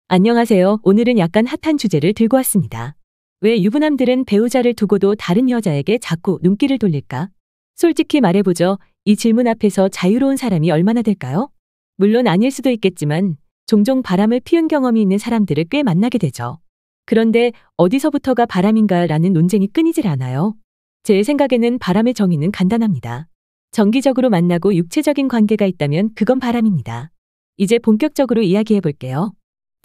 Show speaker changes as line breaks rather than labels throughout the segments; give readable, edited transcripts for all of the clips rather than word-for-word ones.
안녕하세요. 오늘은 약간 핫한 주제를 들고 왔습니다. 왜 유부남들은 배우자를 두고도 다른 여자에게 자꾸 눈길을 돌릴까? 솔직히 말해보죠. 이 질문 앞에서 자유로운 사람이 얼마나 될까요? 물론 아닐 수도 있겠지만 종종 바람을 피운 경험이 있는 사람들을 꽤 만나게 되죠. 그런데 어디서부터가 바람인가라는 논쟁이 끊이질 않아요. 제 생각에는 바람의 정의는 간단합니다. 정기적으로 만나고 육체적인 관계가 있다면 그건 바람입니다. 이제 본격적으로 이야기해 볼게요.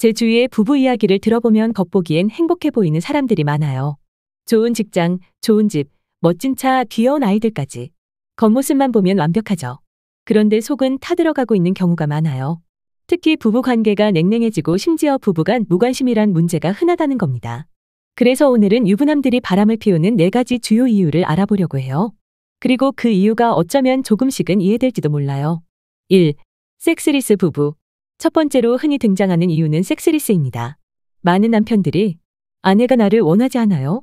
제 주위의 부부 이야기를 들어보면 겉보기엔 행복해 보이는 사람들이 많아요. 좋은 직장, 좋은 집, 멋진 차, 귀여운 아이들까지. 겉모습만 보면 완벽하죠. 그런데 속은 타들어가고 있는 경우가 많아요. 특히 부부 관계가 냉랭해지고 심지어 부부간 무관심이란 문제가 흔하다는 겁니다. 그래서 오늘은 유부남들이 바람을 피우는 4가지 주요 이유를 알아보려고 해요. 그리고 그 이유가 어쩌면 조금씩은 이해될지도 몰라요. 1. 섹스리스 부부. 첫 번째로 흔히 등장하는 이유는 섹스리스입니다. 많은 남편들이 아내가 나를 원하지 않아요?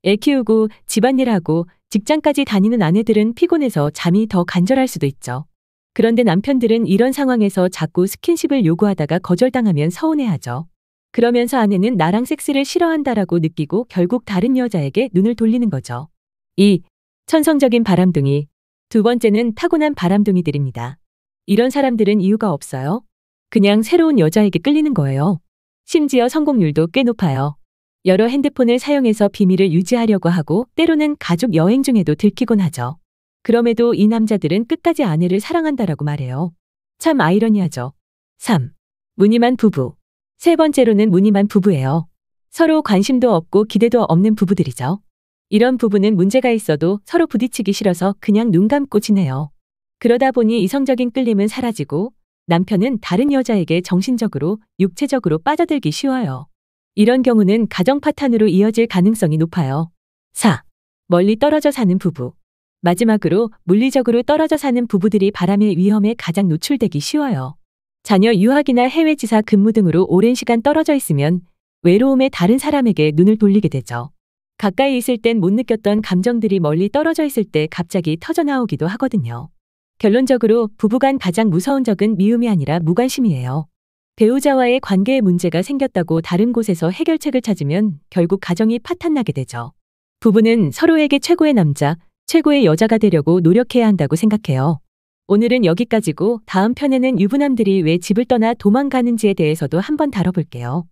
애 키우고 집안일하고 직장까지 다니는 아내들은 피곤해서 잠이 더 간절할 수도 있죠. 그런데 남편들은 이런 상황에서 자꾸 스킨십을 요구하다가 거절당하면 서운해하죠. 그러면서 아내는 나랑 섹스를 싫어한다라고 느끼고 결국 다른 여자에게 눈을 돌리는 거죠. 2. 천성적인 바람둥이. 두 번째는 타고난 바람둥이들입니다. 이런 사람들은 이유가 없어요. 그냥 새로운 여자에게 끌리는 거예요. 심지어 성공률도 꽤 높아요. 여러 핸드폰을 사용해서 비밀을 유지하려고 하고 때로는 가족 여행 중에도 들키곤 하죠. 그럼에도 이 남자들은 끝까지 아내를 사랑한다라고 말해요. 참 아이러니하죠. 3. 무늬만 부부. 세 번째로는 무늬만 부부예요. 서로 관심도 없고 기대도 없는 부부들이죠. 이런 부부는 문제가 있어도 서로 부딪히기 싫어서 그냥 눈 감고 지내요. 그러다 보니 이성적인 끌림은 사라지고 남편은 다른 여자에게 정신적으로, 육체적으로 빠져들기 쉬워요. 이런 경우는 가정 파탄으로 이어질 가능성이 높아요. 4. 멀리 떨어져 사는 부부. 마지막으로 물리적으로 떨어져 사는 부부들이 바람의 위험에 가장 노출되기 쉬워요. 자녀 유학이나 해외 지사 근무 등으로 오랜 시간 떨어져 있으면 외로움에 다른 사람에게 눈을 돌리게 되죠. 가까이 있을 땐 못 느꼈던 감정들이 멀리 떨어져 있을 때 갑자기 터져나오기도 하거든요. 결론적으로 부부간 가장 무서운 적은 미움이 아니라 무관심이에요. 배우자와의 관계에 문제가 생겼다고 다른 곳에서 해결책을 찾으면 결국 가정이 파탄나게 되죠. 부부는 서로에게 최고의 남자, 최고의 여자가 되려고 노력해야 한다고 생각해요. 오늘은 여기까지고 다음 편에는 유부남들이 왜 집을 떠나 도망가는지에 대해서도 한번 다뤄볼게요.